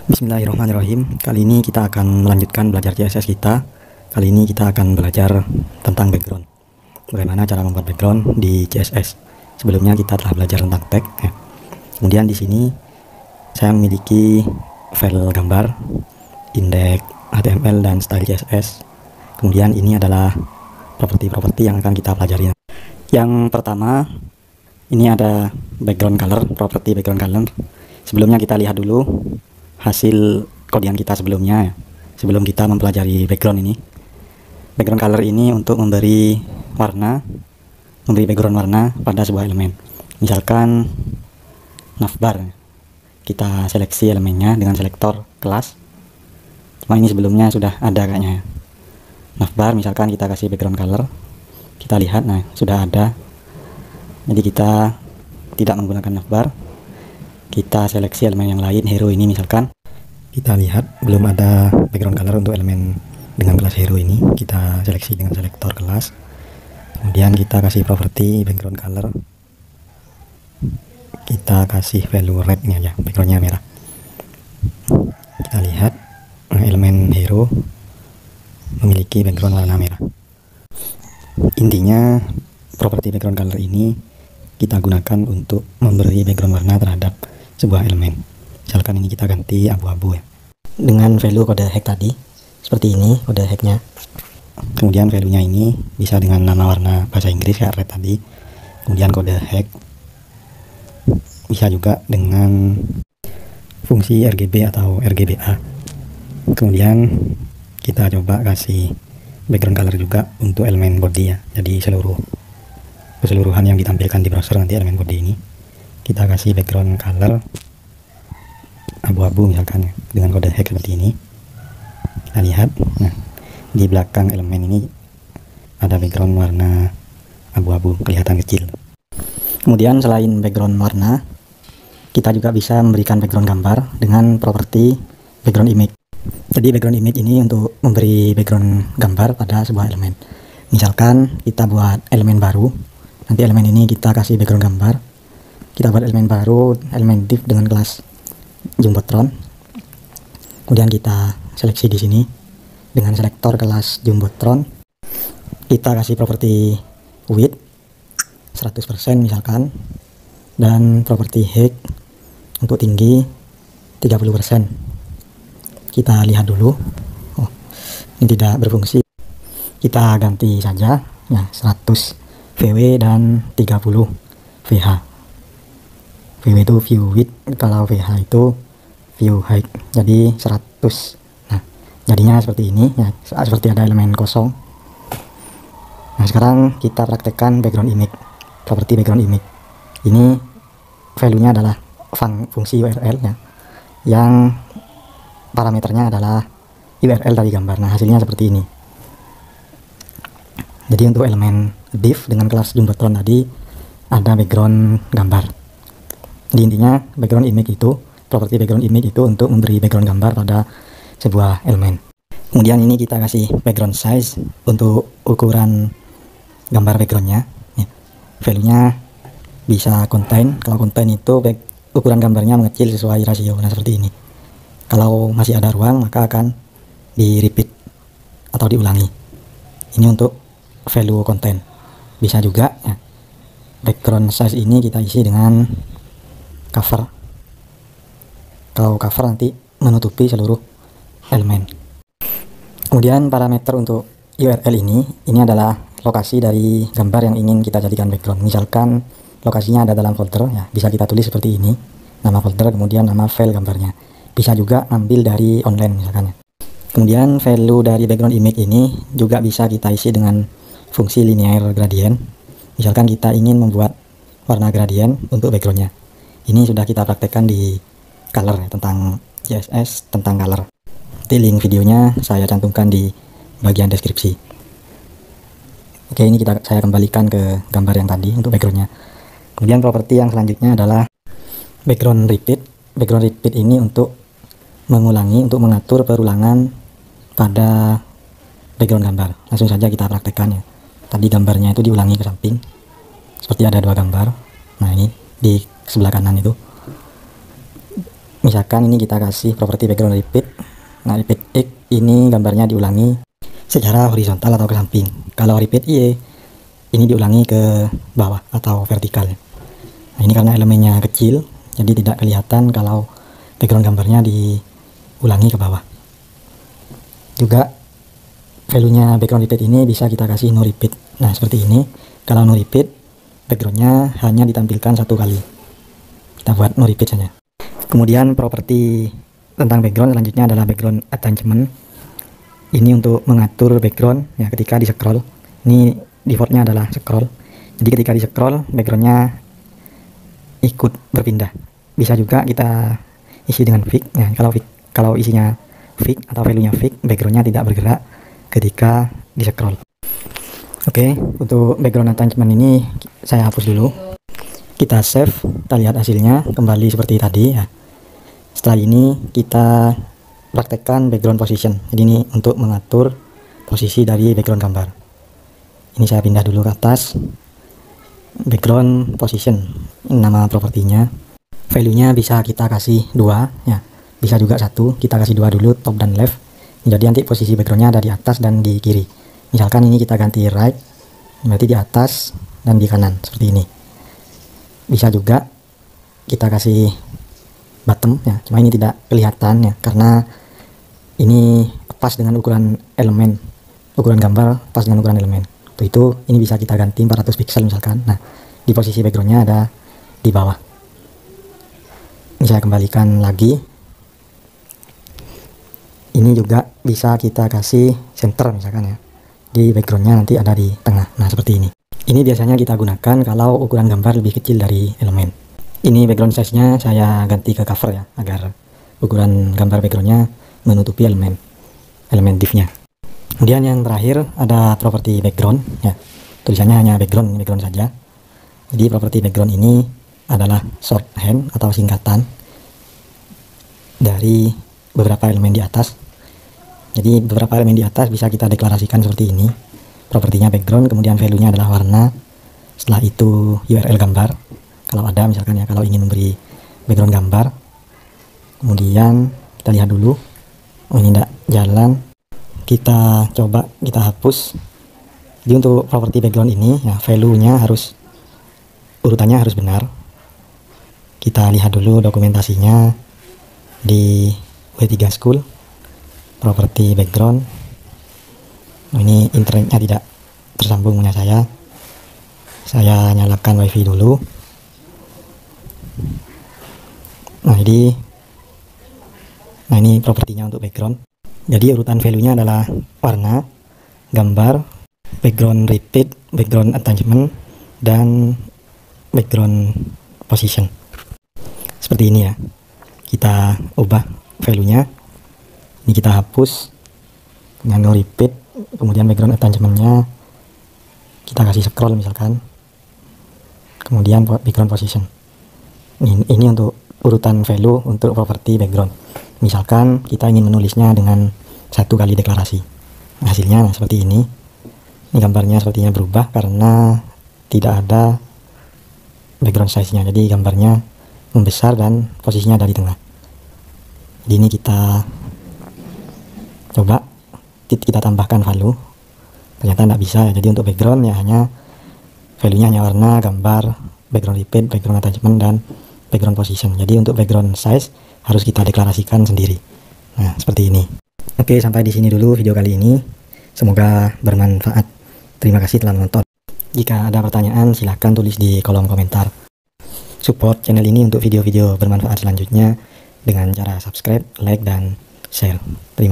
Bismillahirrahmanirrahim. Kali ini kita akan melanjutkan belajar CSS kita. Kali ini kita akan belajar tentang background. Bagaimana cara membuat background di CSS. Sebelumnya kita telah belajar tentang tag. Kemudian di sini saya memiliki file gambar, indeks HTML dan style CSS. Kemudian ini adalah properti-properti yang akan kita pelajari. Yang pertama, ini ada background color, properti background color. Sebelumnya kita lihat dulu hasil kodian kita sebelumnya, sebelum kita mempelajari background ini. Background color ini untuk memberi background warna pada sebuah elemen. Misalkan navbar, kita seleksi elemennya dengan selektor kelas. Cuma ini sebelumnya sudah ada kayaknya. Navbar, misalkan kita kasih background color, kita lihat, nah sudah ada. Jadi kita tidak menggunakan navbar. Kita seleksi elemen yang lain, hero ini misalkan. Kita lihat belum ada background color untuk elemen dengan kelas hero ini. Kita seleksi dengan selektor kelas. Kemudian kita kasih properti background color. Kita kasih value red ini aja, backgroundnya merah. Kita lihat elemen hero memiliki background warna merah. Intinya properti background color ini kita gunakan untuk memberi background warna terhadap sebuah elemen. Misalkan ini kita ganti abu-abu ya, dengan value kode hack tadi seperti ini kode hacknya. Kemudian value nya ini bisa dengan nama warna bahasa Inggris kayak red tadi. Kemudian kode hack bisa juga dengan fungsi RGB atau RGBA. Kemudian kita coba kasih background color juga untuk elemen body ya, jadi keseluruhan yang ditampilkan di browser nanti elemen body ini kita kasih background color abu-abu misalkan dengan kode hack seperti ini. Kita lihat, nah di belakang elemen ini ada background warna abu-abu, kelihatan kecil. Kemudian selain background warna, kita juga bisa memberikan background gambar dengan properti background image. Jadi background image ini untuk memberi background gambar pada sebuah elemen. Misalkan kita buat elemen baru, nanti elemen ini kita kasih background gambar. Kita buat elemen baru, elemen div dengan kelas jumbotron. Kemudian kita seleksi di sini dengan selektor kelas jumbotron. Kita kasih properti width 100% misalkan, dan properti height untuk tinggi 30%. Kita lihat dulu. Oh, ini tidak berfungsi. Kita ganti saja ya, 100 VW dan 30 VH. VW itu view width, kalau VH itu view height, jadi 100. Nah jadinya seperti ini ya, seperti ada elemen kosong. Nah sekarang kita praktekkan background image, properti background image ini. Value nya adalah fungsi URL ya, yang parameternya adalah URL dari gambar. Nah hasilnya seperti ini. Jadi untuk elemen div dengan kelas jumbotron tadi ada background gambar. Di intinya background image itu, properti background image itu untuk memberi background gambar pada sebuah elemen. Kemudian ini kita kasih background size untuk ukuran gambar backgroundnya ya. Value nya bisa contain. Kalau contain itu ukuran gambarnya mengecil sesuai rasio. Nah seperti ini. Kalau masih ada ruang maka akan di repeat atau diulangi. Ini untuk value content. Bisa juga ya, background size ini kita isi dengan cover. Kalau cover nanti menutupi seluruh elemen. Kemudian parameter untuk URL ini adalah lokasi dari gambar yang ingin kita jadikan background. Misalkan lokasinya ada dalam folder ya, bisa kita tulis seperti ini, nama folder kemudian nama file gambarnya. Bisa juga ambil dari online misalkan. Kemudian value dari background image ini juga bisa kita isi dengan fungsi linear gradient. Misalkan kita ingin membuat warna gradient untuk backgroundnya. Ini sudah kita praktekkan di color ya, tentang CSS tentang color. Nanti link videonya saya cantumkan di bagian deskripsi. Oke, ini saya kembalikan ke gambar yang tadi untuk backgroundnya. Kemudian properti yang selanjutnya adalah background repeat. Background repeat ini untuk mengulangi, untuk mengatur perulangan pada background gambar. Langsung saja kita praktekkan ya. Tadi gambarnya itu diulangi ke samping, seperti ada dua gambar. Nah ini di sebelah kanan itu Misalkan ini kita kasih properti background repeat. Nah, repeat X ini gambarnya diulangi secara horizontal atau ke samping. Kalau repeat Y ini diulangi ke bawah atau vertikal. Nah, ini karena elemennya kecil, jadi tidak kelihatan kalau background gambarnya diulangi ke bawah. Juga value-nya background repeat ini bisa kita kasih no repeat. Nah, seperti ini. Kalau no repeat, backgroundnya hanya ditampilkan satu kali. Kita buat no repeat saja. Kemudian properti tentang background selanjutnya adalah background attachment. Ini untuk mengatur background ya ketika di scroll. Ini defaultnya adalah scroll. Jadi ketika di scroll backgroundnya ikut berpindah. Bisa juga kita isi dengan fix. Ya, kalau isinya fix atau value-nya fix, backgroundnya tidak bergerak ketika di scroll. Oke, untuk background attachment ini saya hapus dulu. Kita save, kita lihat hasilnya kembali seperti tadi ya. Setelah ini kita praktekkan background position. Jadi ini untuk mengatur posisi dari background gambar. Ini saya pindah dulu ke atas. Background position, ini nama propertinya. Value-nya bisa kita kasih 2 ya. Bisa juga 1, kita kasih 2 dulu, top dan left. Jadi nanti posisi backgroundnya ada di atas dan di kiri. Misalkan ini kita ganti right, berarti di atas dan di kanan seperti ini. Bisa juga kita kasih bottom ya, cuma ini tidak kelihatan ya karena ini pas dengan ukuran elemen, ukuran gambar pas dengan ukuran elemen. Untuk itu ini bisa kita ganti 400 pixel misalkan. Nah, di posisi backgroundnya ada di bawah. Ini saya kembalikan lagi. Ini juga bisa kita kasih center misalkan ya, di backgroundnya nanti ada di tengah. Nah, seperti ini. Ini biasanya kita gunakan kalau ukuran gambar lebih kecil dari elemen. Ini background size-nya saya ganti ke cover ya, agar ukuran gambar backgroundnya menutupi elemen div-nya. Kemudian yang terakhir ada properti background ya, tulisannya hanya background saja. Jadi properti background ini adalah shorthand atau singkatan dari beberapa elemen di atas. Jadi beberapa elemen di atas bisa kita deklarasikan seperti ini. Propertinya background, kemudian value-nya adalah warna, setelah itu URL gambar kalau ada misalkan ya, kalau ingin memberi background gambar. Kemudian kita lihat dulu, oh ini tidak jalan, kita coba kita hapus. Jadi untuk properti background ini ya, value-nya harus, urutannya harus benar. Kita lihat dulu dokumentasinya di W3 School, properti background. Ini internetnya tidak tersambung punya saya nyalakan wifi dulu. Nah ini propertinya untuk background. Jadi urutan value-nya adalah warna, gambar, background repeat, background attachment, dan background position. Seperti ini ya. Kita ubah value-nya. Ini kita hapus dengan no repeat, kemudian background attachment-nya kita kasih scroll misalkan. Kemudian background position. Ini untuk urutan value untuk properti background. Misalkan kita ingin menulisnya dengan 1 kali deklarasi. Hasilnya seperti ini. Ini gambarnya sepertinya berubah karena tidak ada background size-nya. Jadi gambarnya membesar dan posisinya ada di tengah. Jadi ini kita coba kita tambahkan value. Ternyata tidak bisa ya. Jadi untuk background ya hanya value-nya hanya warna, gambar, background repeat, background attachment, dan background position. Jadi untuk background size harus kita deklarasikan sendiri. Nah, seperti ini. Oke, sampai di sini dulu video kali ini. Semoga bermanfaat. Terima kasih telah menonton. Jika ada pertanyaan silahkan tulis di kolom komentar. Support channel ini untuk video-video bermanfaat selanjutnya dengan cara subscribe, like, dan share. Terima kasih.